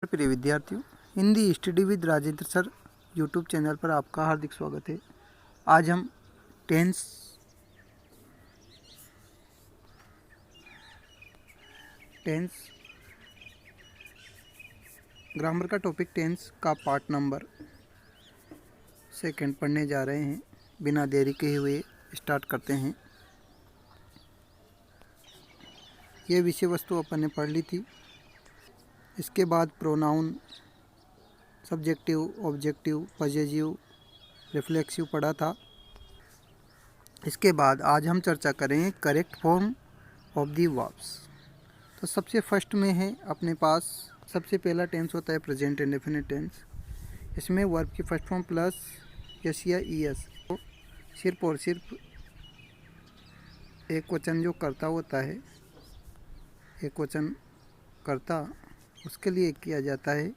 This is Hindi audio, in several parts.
प्रिय विद्यार्थियों, Hindi study with Rajendra sir YouTube channel पर आपका हार्दिक स्वागत है। आज हम टेंस ग्रामर का टॉपिक टेंस का पार्ट नंबर 2 पढ़ने जा रहे हैं। बिना देरी के हुए स्टार्ट करते हैं। ये विषय वस्तु अपन ने पढ़ ली थी। इसके बाद pronoun, subjective, objective, possessive, reflexive पढ़ा था। इसके बाद आज हम चर्चा करेंगे correct form of the verbs. तो सबसे फर्स्ट में है अपने पास सबसे पहला टेंस होता है प्रेजेंट इंडेफिनिट टेंस। इसमें वर्ब की फर्स्ट फॉर्म प्लस यस या ई एस, तो सिर्फ और सिर्फ एक वचन जो कर्ता होता है, एक वचन कर्ता, उसके लिए किया जाता है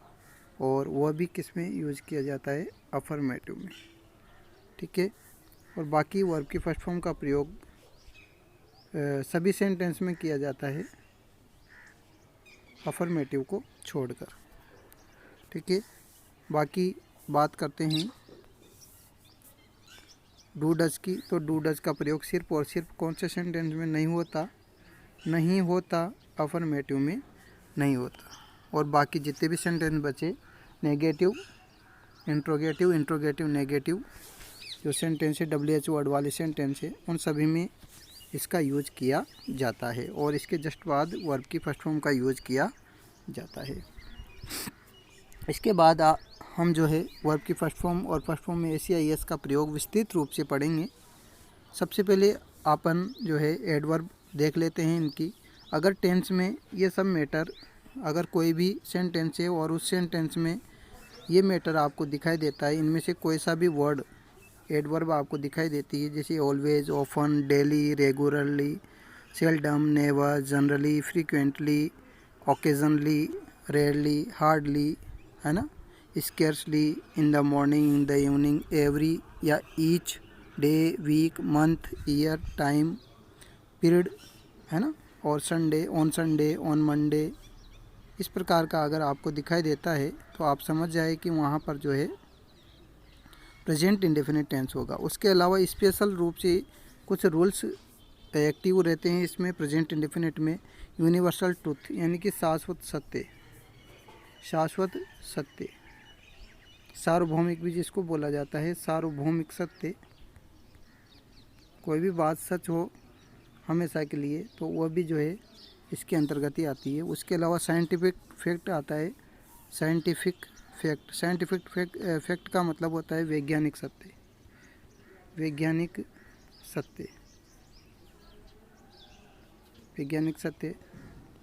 और वह भी किस में यूज किया जाता है, अफर्मेटिव में। ठीक है। और बाकी वर्ब की फर्स्ट फॉर्म का प्रयोग सभी सेंटेंस में किया जाता है अफर्मेटिव को छोड़कर। ठीक है। बाकी बात करते हैं डू डज की। तो डू डज का प्रयोग सिर्फ और सिर्फ कौन से सेंटेंस में नहीं होता, अफर्मेटिव में नहीं होता। और बाकी जितने भी सेंटेंस बचे, नेगेटिव, इंट्रोगेटिव, नेगेटिव जो सेंटेंस है, WH वर्ड वाले सेंटेंस है, उन सभी में इसका यूज किया जाता है और इसके जस्ट बाद वर्ब की फर्स्ट फॉर्म का यूज किया जाता है। इसके बाद हम जो है वर्ब की फर्स्ट फॉर्म और फर्स्ट फॉर्म में एस का प्रयोग विस्तृत रूप से पढ़ेंगे। सबसे पहले अपन जो है एडवर्ब देख लेते हैं इनकी। अगर टेंस में ये सब मैटर, अगर कोई भी सेंटेंस है और उस सेंटेंस में ये मैटर आपको दिखाई देता है, इनमें से कोई सा भी वर्ड एडवर्ब आपको दिखाई देती है, जैसे always, often, daily, regularly, seldom, never, generally, frequently, occasionally, rarely, hardly, है ना, scarcely, in the morning, in the evening, every या each, day, week, month, year, time, period, है ना, और संडे, ऑन मंडे, इस प्रकार का अगर आपको दिखाई देता है तो आप समझ जाए कि वहाँ पर जो है प्रेजेंट इंडेफिनिट टेंस होगा। उसके अलावा स्पेशल रूप से कुछ रूल्स एक्टिव रहते हैं इसमें प्रेजेंट इंडेफिनिट में। यूनिवर्सल ट्रुथ यानी कि शाश्वत सत्य, सार्वभौमिक भी जिसको बोला जाता है, सार्वभौमिक सत्य, कोई भी बात सच हो हमेशा के लिए, तो वह भी जो है इसके अंतर्गत ही आती है। उसके अलावा साइंटिफिक फैक्ट आता है। साइंटिफिक फैक्ट का मतलब होता है वैज्ञानिक सत्य।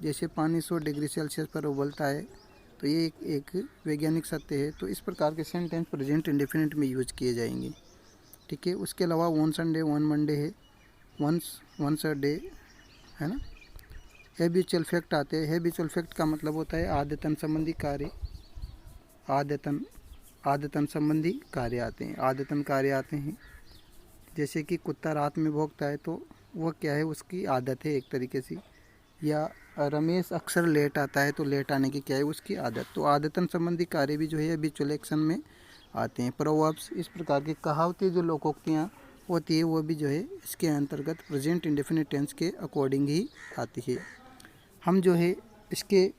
जैसे पानी 100 डिग्री सेल्सियस पर उबलता है, तो ये एक वैज्ञानिक सत्य है। तो इस प्रकार के सेंटेंस प्रेजेंट इंडेफिनिट में यूज किए जाएंगे। ठीक है। उसके अलावा वन संडे, वन मंडे है, वंस अ डे, है ना। हैबिचुअल फैक्ट आते हैं। हैबिचुअल फैक्ट का मतलब होता है आदतन संबंधी कार्य, आदतन संबंधी कार्य आते हैं। जैसे कि कुत्ता रात में भौंकता है, तो वह क्या है, उसकी आदत है एक तरीके से। या रमेश अक्सर लेट आता है, तो लेट आने की क्या है, उसकी आदत। तो आदतन संबंधी कार्य भी जो है हैबिचुअल एक्शन में आते हैं। प्रोवर्ब्स, इस प्रकार की कहावतें जो लोकोक्तियाँ होती है, वो भी जो है इसके अंतर्गत प्रेजेंट इंडेफिनिट टेंस के अकॉर्डिंग ही आती है। हम जो है इसके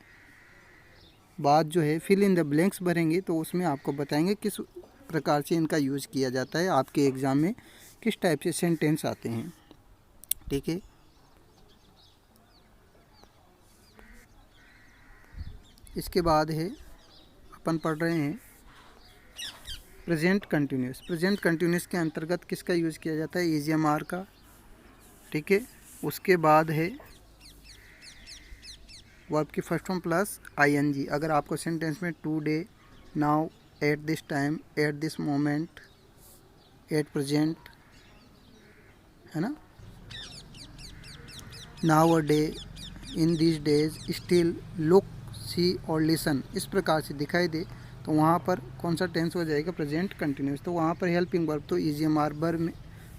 बाद जो है फिल इन द ब्लैंक्स भरेंगे, तो उसमें आपको बताएंगे किस प्रकार से इनका यूज़ किया जाता है, आपके एग्ज़ाम में किस टाइप से सेंटेंस आते हैं। ठीक है। इसके बाद है अपन पढ़ रहे हैं प्रेजेंट कंटिन्यूस के अंतर्गत किसका यूज़ किया जाता है, EGMR का। ठीक है। उसके बाद है वर्ब की फर्स्ट फॉर्म प्लस ING। अगर आपको सेंटेंस में today, now, at this time, at this moment, at present, है ना, now a day, in this days, still, look, see और लिसन, इस प्रकार से दिखाई दे, तो वहाँ पर कौन सा टेंस हो जाएगा, प्रेजेंट कंटिन्यूस। तो वहाँ पर हेल्पिंग वर्ब तो EGMR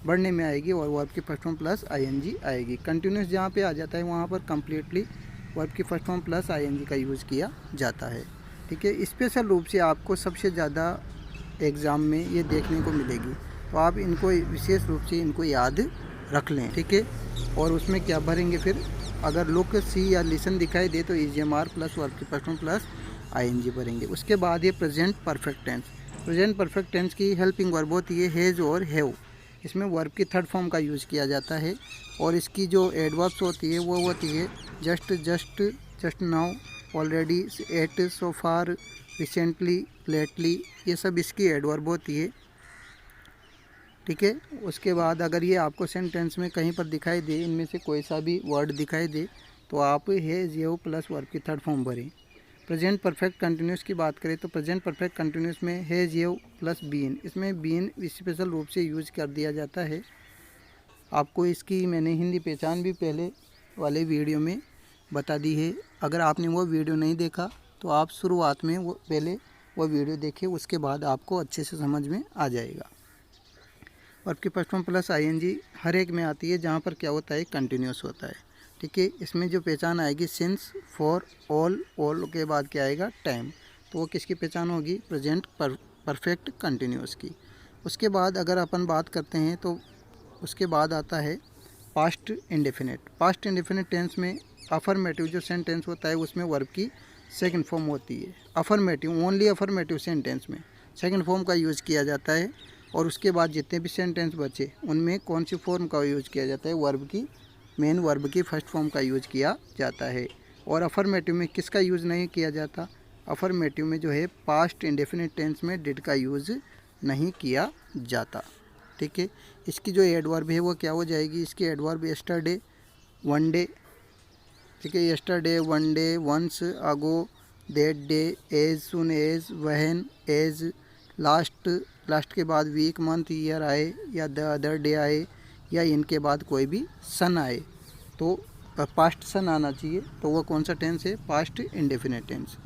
बढ़ने में आएगी और वर्ब की फर्स्ट फॉर्म प्लस ING आएगी। कंटिन्यूस जहाँ पे आ जाता है वहाँ पर कम्प्लीटली वर्ब की फर्स्ट फॉर्म प्लस ING का यूज़ किया जाता है। ठीक है। स्पेशल रूप से आपको सबसे ज़्यादा एग्ज़ाम में ये देखने को मिलेगी, तो आप इनको विशेष रूप से इनको याद रख लें, ठीक है। और उसमें क्या भरेंगे फिर, अगर लुक, सी या लिसन दिखाई दे तो EGMR प्लस वर्ब की फर्स्ट फॉर्म प्लस ING भरेंगे। उसके बाद ये present perfect tense. Present perfect tense की हेल्पिंग वर्ब होती है हैज़ और हैव। इसमें वर्ब की थर्ड फॉर्म का यूज़ किया जाता है और इसकी जो एडवर्ब्स होती है वो होती है just, just, just now, already, at, so far, recently, lately, ये सब इसकी एडवर्ब होती है, ठीक है। उसके बाद अगर ये आपको सेंटेंस में कहीं पर दिखाई दे, इनमें से कोई सा भी वर्ड दिखाई दे, तो आप हैज़, हैव प्लस वर्ब की थर्ड फॉर्म भरें। प्रेजेंट परफेक्ट कंटिन्यूस की बात करें तो प्रेजेंट परफेक्ट कंटिन्यूस में हैज़, हैव प्लस बीन, इसमें बीन स्पेशल रूप से यूज कर दिया जाता है। आपको इसकी मैंने हिंदी पहचान भी पहले वाले वीडियो में बता दी है। अगर आपने वो वीडियो नहीं देखा तो आप शुरुआत में पहले वो वीडियो देखिए, उसके बाद आपको अच्छे से समझ में आ जाएगा। वर्ब की फर्स्ट फॉर्म प्लस ING हर एक में आती है जहाँ पर क्या होता है, कंटिन्यूस होता है, ठीक है। इसमें जो पहचान आएगी सिंस, फॉर, ऑल के बाद क्या आएगा, टाइम, तो वो किसकी पहचान होगी, प्रेजेंट परफेक्ट कंटिन्यूस की। उसके बाद अगर अपन बात करते हैं तो उसके बाद आता है past indefinite. Past indefinite tense में अफर्मेटिव जो सेंटेंस होता है उसमें वर्ब की सेकंड फॉर्म होती है। अफर्मेटिव, ओनली अफर्मेटिव सेंटेंस में सेकंड फॉर्म का यूज़ किया जाता है। और उसके बाद जितने भी सेंटेंस बचे उनमें कौन सी फॉर्म का यूज़ किया जाता है, वर्ब की, मेन वर्ब की फर्स्ट फॉर्म का यूज़ किया जाता है। और अफर्मेटिव में किसका यूज़ नहीं किया जाता, अफर्मेटिव में जो है पास्ट इंडेफिनिट टेंस में डिड का यूज़ नहीं किया जाता, ठीक है। इसकी जो एडवर्ब है वो क्या हो जाएगी, इसकी एडवर्ब यस्टरडे, वन डे, ठीक है। Yesterday, one day, once, ago, that day, as soon as, when, as, last, last के बाद वीक, मंथ, ईयर आए या द अदर डे आए या इनके बाद कोई भी सन आए तो पास्ट सन आना चाहिए, तो वो कौन सा टेंस है, पास्ट इंडेफिनिट टेंस।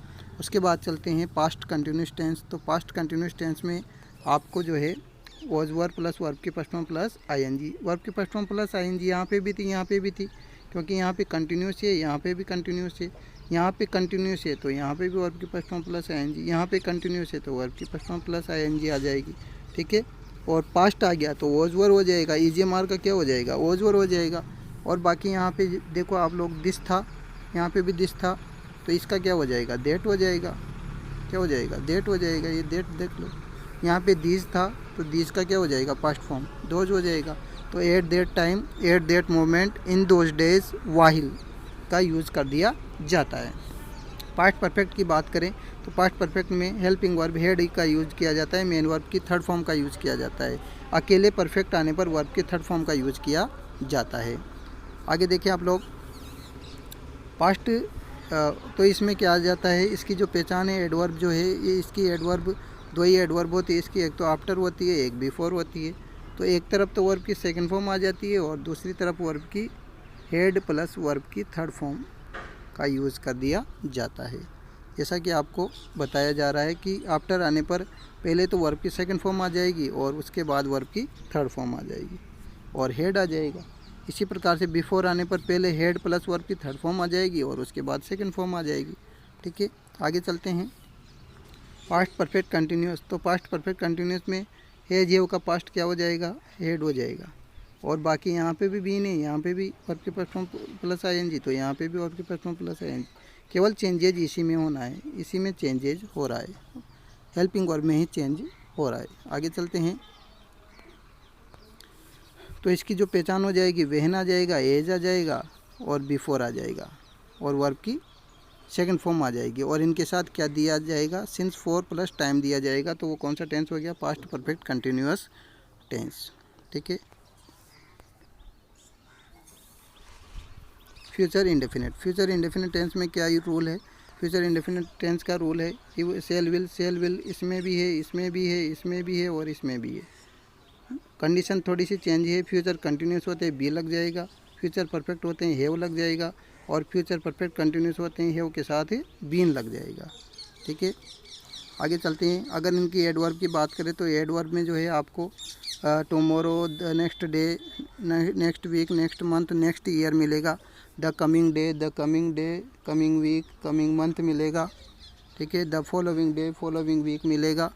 उसके बाद चलते हैं पास्ट कंटिन्यूस टेंस। तो पास्ट कंटिन्यूस टेंस में आपको जो है वॉज वर्ब प्लस वर्ब की first form plus ING। Verb की फर्स्ट फॉर्म प्लस ING यहाँ पे भी थी, यहाँ पे भी थी, क्योंकि यहाँ पे कंटिन्यूस है, यहाँ पे भी कंटिन्यूस है, यहाँ पे कंटिन्यूस है तो यहाँ पे भी वर्ब की फर्स्ट फॉर्म प्लस ING, यहाँ पे कंटिन्यूस है तो वर्ब की फर्स्ट फॉर्म प्लस ING आ जाएगी, ठीक है। और पास्ट आ गया तो वॉज वर हो जाएगा, EGMR का क्या हो जाएगा, वॉज वर हो जाएगा। और बाकी यहाँ पे देखो आप लोग, दिस था, यहाँ पे भी दिस था, तो इसका क्या हो जाएगा, देट हो जाएगा, क्या हो जाएगा, देट हो जाएगा, ये देट देख लो। यहाँ पे दीज था तो दीज का क्या हो जाएगा, पास्ट फॉर्म, दोज हो जाएगा। तो at that time, at that moment, in those days, while का यूज़ कर दिया जाता है। पास्ट परफेक्ट की बात करें तो पास्ट परफेक्ट में हेल्पिंग वर्ब हेड का यूज़ किया जाता है, मेन वर्ब की थर्ड फॉर्म का यूज़ किया जाता है। अकेले परफेक्ट आने पर वर्ब के थर्ड फॉर्म का यूज़ किया जाता है। आगे देखिए आप लोग, पास्ट तो इसमें क्या आ जाता है, इसकी जो पहचान है, एडवर्ब जो है, ये इसकी एडवर्ब दो ही एडवर्ब होती है इसकी, एक तो आफ्टर होती है, एक बिफोर होती है। तो एक तरफ तो वर्ब की सेकंड फॉर्म आ जाती है और दूसरी तरफ वर्ब की हेड प्लस वर्ब की थर्ड फॉर्म का यूज़ कर दिया जाता है। जैसा कि आपको बताया जा रहा है कि आफ्टर आने पर पहले तो वर्ब की सेकंड फॉर्म आ जाएगी और उसके बाद वर्ब की थर्ड फॉर्म आ जाएगी और हेड आ जाएगा। इसी प्रकार से बिफोर आने पर पहले हेड प्लस वर्ब की थर्ड फॉर्म आ जाएगी और उसके बाद सेकंड फॉर्म आ जाएगी, ठीक है। आगे चलते हैं, पास्ट परफेक्ट कंटिन्यूस। तो पास्ट परफेक्ट कंटिन्यूस में हैज हैव का पास्ट क्या हो जाएगा, हेड हो जाएगा। और बाकी यहाँ पे भी बीन है, यहाँ पे भी वर्ब के फर्स्ट फॉर्म प्लस ING, तो यहाँ पे भी वर्ब के फर्स्ट फॉर्म प्लस ING। केवल चेंजेज इसी में होना है, इसी में चेंजेज हो रहा है, हेल्पिंग वर्ब में ही चेंज हो रहा है। आगे चलते हैं, तो इसकी जो पहचान हो जाएगी, वेहन आ जाएगा, एज आ जाएगा और बिफोर आ जाएगा और वर्ब की सेकंड फॉर्म आ जाएगी। और इनके साथ क्या दिया जाएगा, सिंस, फॉर प्लस टाइम दिया जाएगा। तो वो कौन सा टेंस हो गया, पास्ट परफेक्ट कंटिन्यूअस टेंस, ठीक है। Future indefinite. Future indefinite tense में क्या रूल है, फ्यूचर इंडेफिनिट टेंस का रूल है कि सेल विल इसमें भी है, इसमें भी है, इसमें भी है और इसमें भी है। कंडीशन थोड़ी सी चेंज है, फ्यूचर कंटिन्यूस होते हैं बी लग जाएगा, फ्यूचर परफेक्ट होते हैं हैव लग जाएगा और फ्यूचर परफेक्ट कंटिन्यूस होते हैं हैव के साथ ही बीन लग जाएगा, ठीक है। आगे चलते हैं, अगर इनकी एडवर्ब की बात करें तो एडवर्ब में जो है आपको tomorrow, the next day, next week, next month, next year मिलेगा। The coming day, coming week, coming month मिलेगा। ठीक है। The following day, following week मिलेगा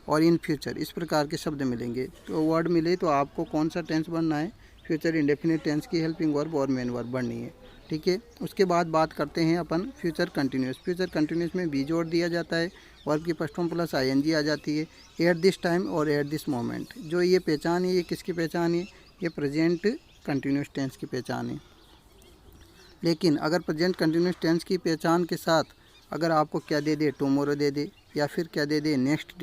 और इन फ्यूचर, इस प्रकार के शब्द मिलेंगे। तो वर्ड मिले तो आपको कौन सा टेंस बनना है, फ्यूचर इंडेफिनिट टेंस की हेल्पिंग वर्ब और मेन वर्ब बननी है। ठीक है। उसके बाद बात करते हैं अपन फ्यूचर कंटिन्यूस। फ्यूचर कंटिन्यूस में बी जोड़ दिया जाता है, वर्ब की फर्स्ट फॉर्म प्लस आईएनजी आ जाती है, एट दिस टाइम और एट दिस मोमेंट। जो ये पहचान है, ये किसकी पहचान है, ये प्रेजेंट कंटिन्यूस टेंस की पहचान है। लेकिन अगर प्रेजेंट कंटिन्यूस टेंस की पहचान के साथ अगर आपको क्या दे दे, टुमारो दे दे या फिर क्या दे दे, नेक्स्ट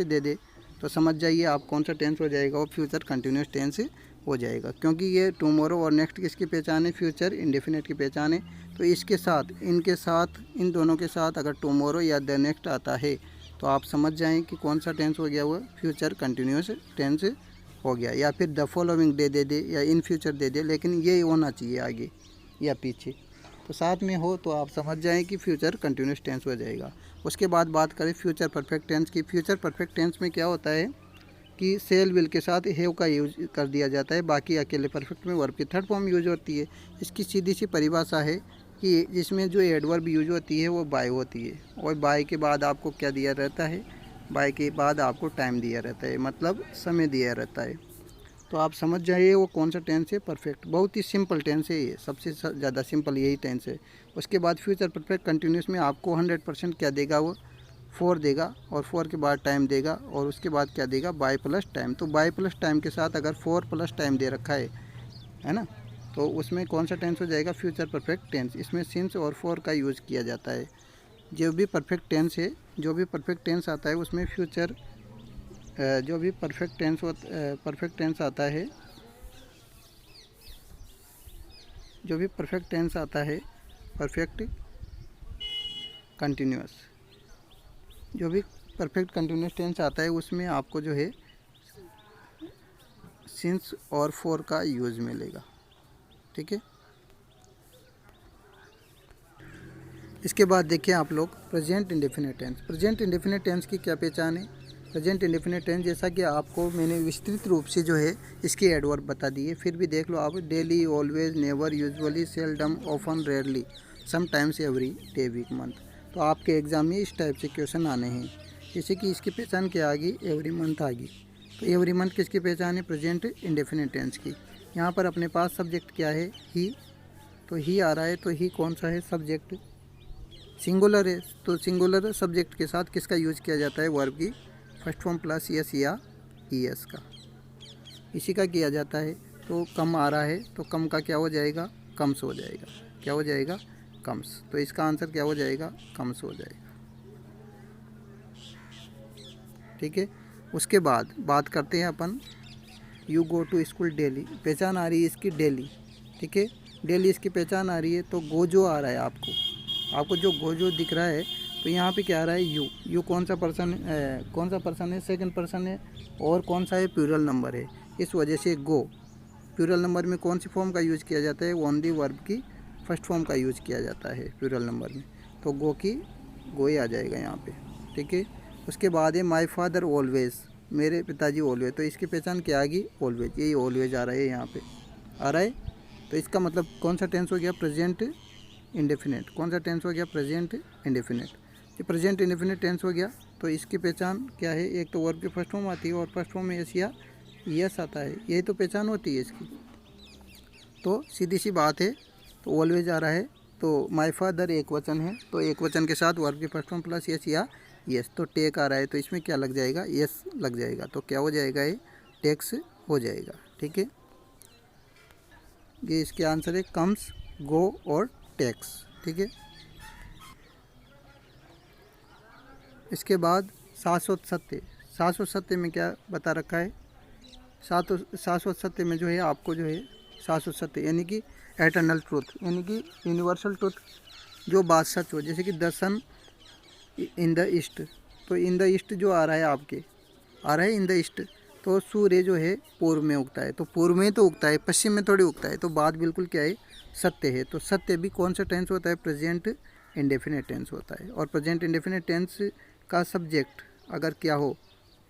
दे दे, तो समझ जाइए आप कौन सा टेंस हो जाएगा, वो फ्यूचर कंटिन्यूस टेंस हो जाएगा। क्योंकि ये टुमारो और नेक्स्ट किसकी पहचान है, फ्यूचर इंडेफिनिट की पहचान है। तो इसके साथ, इनके साथ, इन दोनों के साथ अगर टुमारो या द नेक्स्ट आता है तो आप समझ जाएं कि कौन सा टेंस हो गया, वो फ्यूचर कंटिन्यूस टेंस हो गया। या फिर द फॉलोइंग डे दे दे या इन फ्यूचर दे दे, लेकिन ये होना चाहिए आगे या पीछे, तो साथ में हो तो आप समझ जाएं कि फ्यूचर कंटिन्यूस टेंस हो जाएगा। उसके बाद बात करें फ्यूचर परफेक्ट टेंस की। फ्यूचर परफेक्ट टेंस में क्या होता है कि सेल विल के साथ हैव का यूज कर दिया जाता है, बाकी अकेले परफेक्ट में वर्ब की थर्ड फॉर्म यूज होती है। इसकी सीधी सी परिभाषा है कि जिसमें जो एडवर्ब यूज होती है वो बाय होती है, और बाय के बाद आपको क्या दिया रहता है, बाय के बाद आपको टाइम दिया रहता है, मतलब समय दिया रहता है। तो आप समझ जाइए वो कौन सा टेंस है, परफेक्ट। बहुत ही सिंपल टेंस है ये, सबसे ज़्यादा सिंपल यही टेंस है। उसके बाद फ्यूचर परफेक्ट कंटिन्यूस में आपको 100% क्या देगा, वो 4 देगा, और 4 के बाद टाइम देगा, और उसके बाद क्या देगा, बाय प्लस टाइम। तो बाय प्लस टाइम के साथ अगर 4 प्लस टाइम दे रखा है ना, तो उसमें कौन सा टेंस हो जाएगा, फ्यूचर परफेक्ट टेंस। इसमें सिंस और फॉर का यूज़ किया जाता है। जो भी परफेक्ट टेंस है, जो भी परफेक्ट टेंस आता है उसमें फ्यूचर, जो भी परफेक्ट टेंस आता है, जो भी परफेक्ट टेंस आता है, परफेक्ट कंटिन्यूस, जो भी परफेक्ट कंटिन्यूस टेंस आता है उसमें आपको जो है सिंस और फॉर का यूज़ मिलेगा। ठीक है। इसके बाद देखिए आप लोग present indefinite tense. Present indefinite tense की क्या पहचान है, प्रेजेंट इंडेफिनिट टेंस जैसा कि आपको मैंने विस्तृत रूप से जो है इसके एडवर्ब बता दिए, फिर भी देख लो आप, daily, always, never, usually, seldom, often, rarely, sometimes, every day, week, month. तो आपके एग्ज़ाम में इस टाइप से क्वेश्चन आने हैं। जैसे कि इसकी पहचान क्या आ गई, एवरी मंथ आ गई। तो एवरी मंथ किसकी पहचान है, प्रेजेंट इंडेफिनिट टेंस की। यहाँ पर अपने पास सब्जेक्ट क्या है, ही। तो ही आ रहा है, तो ही कौन सा है, सब्जेक्ट, सिंगुलर है। तो सिंगुलर सब्जेक्ट के साथ किसका यूज़ किया जाता है, वर्ब की फर्स्ट फॉर्म प्लस एस या ई एस का, इसी का किया जाता है। तो कम आ रहा है, तो कम का क्या हो जाएगा, कम्स हो जाएगा। क्या हो जाएगा, कम्स। तो इसका आंसर क्या हो जाएगा, कम्स हो जाएगा। ठीक है। उसके बाद बात करते हैं अपन you go to school daily. पहचान आ रही है इसकी डेली। ठीक है, डेली इसकी पहचान आ रही है। तो गोजो आ रहा है, आपको जो गोजो दिख रहा है, तो यहाँ पे क्या आ रहा है, यू कौन सा पर्सन है, सेकंड पर्सन है, और कौन सा है, प्लूरल नंबर है। इस वजह से गो, प्लूरल नंबर में कौन सी फॉर्म का यूज़ किया जाता है, ओनली वर्ब की फर्स्ट फॉर्म का यूज़ किया जाता है प्लूरल नंबर में। तो गो की गोई आ जाएगा यहाँ पे। ठीक है। उसके बाद है माई फादर ऑलवेज, मेरे पिताजी ऑलवेज। तो इसकी पहचान क्या आ गई, ऑलवेज। यही ऑलवेज आ रहा है, यहाँ पे आ रहा है। तो इसका मतलब कौन सा टेंस हो गया, प्रेजेंट इंडेफिनिट। कौन सा टेंस हो गया, प्रेजेंट इंडेफिनिट। ये प्रेजेंट इंडेफिनिट टेंस हो गया। तो इसकी पहचान क्या है, एक तो वर्ब की फर्स्ट फॉर्म आती है और फर्स्ट फॉर्म में एस या यस आता है, यही तो पहचान होती है इसकी। तो सीधी सी बात है। तो ऑलवेज आ रहा है, तो माय फादर एक वचन है, तो एक वचन के साथ वर्ब की फर्स्ट फॉर्म प्लस एस या यस। तो टेक आ रहा है, तो इसमें क्या लग जाएगा, यस लग जाएगा। तो क्या हो जाएगा, ये टेक्स हो जाएगा। ठीक है, ये इसके आंसर है कम्स, गो और टेक्स। ठीक है। इसके बाद शाश्वत सत्य में क्या बता रखा है, शाश्वत सत्य में जो है आपको जो है शाश्वत सत्य यानी कि एटर्नल ट्रूथ, यानी कि यूनिवर्सल ट्रूथ, जो बात सच हो। जैसे कि the sun in the east, तो इन द ईस्ट जो आ रहा है, आपके आ रहा है इन द ईस्ट, तो सूर्य जो है पूर्व में उगता है। तो पूर्व में तो उगता है, पश्चिम में थोड़ी उगता है। तो बात बिल्कुल क्या है, सत्य है। तो सत्य भी कौन सा टेंस होता है, प्रेजेंट इंडेफिनिट टेंस होता है। और प्रेजेंट इंडेफिनिट टेंस का सब्जेक्ट अगर क्या हो,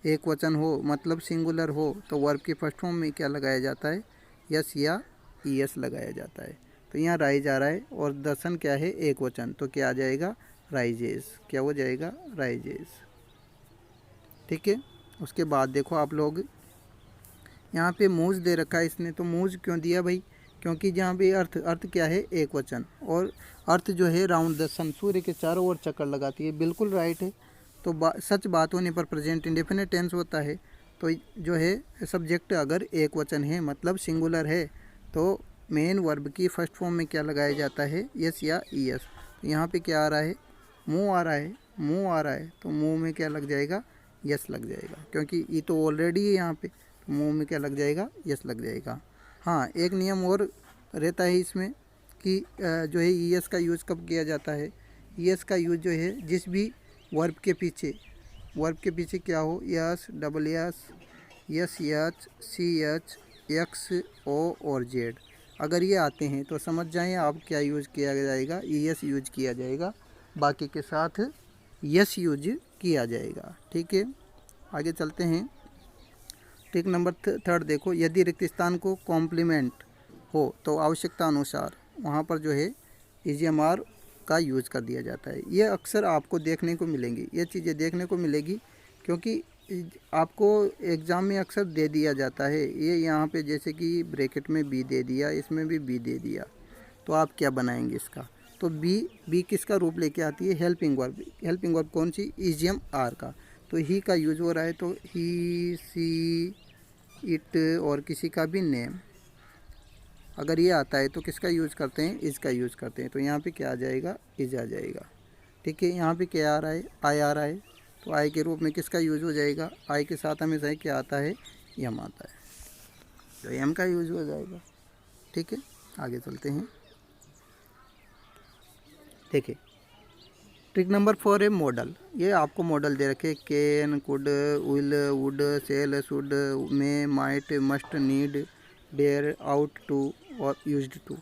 एक वचन हो, मतलब सिंगुलर हो, तो वर्ब की फर्स्ट फॉर्म में क्या लगाया जाता है, यस या ईएस लगाया जाता है। तो यहाँ राइज आ रहा है और दर्शन क्या है, एक वचन। तो क्या आ जाएगा, राइजेस, क्या हो जाएगा, राइजेस। ठीक है। उसके बाद देखो आप लोग यहाँ पे मूज दे रखा है इसने, तो मूज क्यों दिया भाई, क्योंकि जहाँ पे अर्थ क्या है, एक वचन, और अर्थ जो है राउंड द सन, सूर्य के चारों ओर चक्कर लगाती है, बिल्कुल राइट है। तो सच बात होने पर प्रेजेंट इंडेफिनिट टेंस होता है। तो जो है सब्जेक्ट अगर एक वचन है मतलब सिंगुलर है तो मेन वर्ब की फर्स्ट फॉर्म में क्या लगाया जाता है, यस या ईएस। तो यहाँ पे क्या आ रहा है, मुँह आ रहा है, मुँह आ रहा है, तो मुँह में क्या लग जाएगा, यस लग जाएगा, क्योंकि ये तो ऑलरेडी है यहाँ पे, तो मुँह में क्या लग जाएगा, यस लग जाएगा। हाँ, एक नियम और रहता है इसमें कि जो है ईएस का यूज़ कब किया जाता है, ईएस का यूज़ जो है जिस भी वर्ब के पीछे क्या हो, S, double S, S H, C H, X, O और जेड, अगर ये आते हैं तो समझ जाएं आप क्या यूज़ किया जाएगा, ईएस यूज किया जाएगा, बाकी के साथ यस यूज किया जाएगा। ठीक है, आगे चलते हैं। ट्रिक नंबर 3 देखो, यदि रिक्त स्थान को कॉम्प्लीमेंट हो तो आवश्यकता अनुसार वहाँ पर जो है EGMR का यूज़ कर दिया जाता है। ये अक्सर आपको देखने को मिलेंगी, ये चीज़ें देखने को मिलेगी, क्योंकि आपको एग्ज़ाम में अक्सर दे दिया जाता है। ये यहाँ पे जैसे कि ब्रैकेट में बी दे दिया, इसमें भी बी दे दिया, तो आप क्या बनाएंगे इसका, तो बी किसका रूप लेके आती है, हेल्पिंग वर्ब। हेल्पिंग वर्ब कौन सी, EGMR का, तो ही का यूज हो रहा है, तो ही, सी, इट और किसी का भी नेम अगर ये आता है तो किसका यूज़ करते हैं, इसका यूज़ करते हैं। तो यहाँ पे क्या आ जाएगा, इज आ जाएगा। ठीक है, यहाँ पे क्या आ रहा है, आई आ रहा है, तो आई के रूप में किसका यूज़ हो जाएगा, आई के साथ हमेशा ही क्या आता है, एम आता है, तो एम का यूज़ हो जाएगा। ठीक है, आगे चलते हैं। देखिए ट्रिक नंबर 4 है मॉडल। ये आपको मॉडल दे रखे, can, could, will, would, shall, should, may, might, must, need, dare, ought to और यूज्ड टू,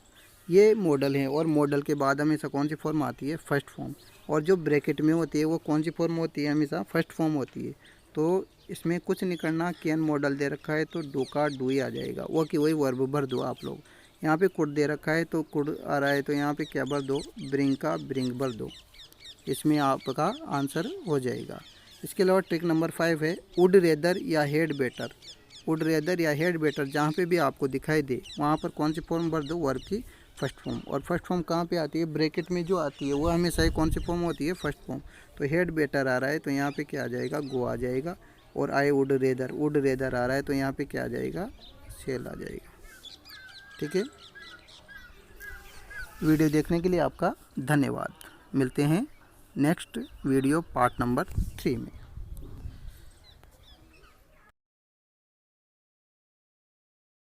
ये मॉडल हैं। और मॉडल के बाद हमेशा कौन सी फॉर्म आती है, फर्स्ट फॉर्म, और जो ब्रैकेट में होती है वो कौन सी फॉर्म होती है, हमेशा फर्स्ट फॉर्म होती है। तो इसमें कुछ नहीं करना, कैन मॉडल दे रखा है तो डू का डू ही आ जाएगा, वो कि वही वर्ब भर दो आप लोग। यहाँ पे कुड दे रखा है तो कुड आ रहा है, तो यहाँ पे क्या भर दो, ब्रिंग का ब्रिंग भर दो, इसमें आपका आंसर हो जाएगा। इसके अलावा ट्रिक नंबर 5 है वुड रेदर या हेड बेटर। वुड रेदर या हेड बेटर जहाँ पे भी आपको दिखाई दे वहाँ पर कौन सी फॉर्म भर दो, वर्ब की फर्स्ट फॉर्म। और फर्स्ट फॉर्म कहाँ पे आती है, ब्रैकेट में जो आती है वो हमेशा ही कौन सी फॉर्म होती है, फर्स्ट फॉर्म। तो हेड बेटर आ रहा है तो यहाँ पे क्या आ जाएगा, गो आ जाएगा। और आई वुड रेदर आ रहा है तो यहाँ पे क्या आ जाएगा, सेल आ जाएगा। ठीक है, वीडियो देखने के लिए आपका धन्यवाद। मिलते हैं नेक्स्ट वीडियो पार्ट नंबर 3 में।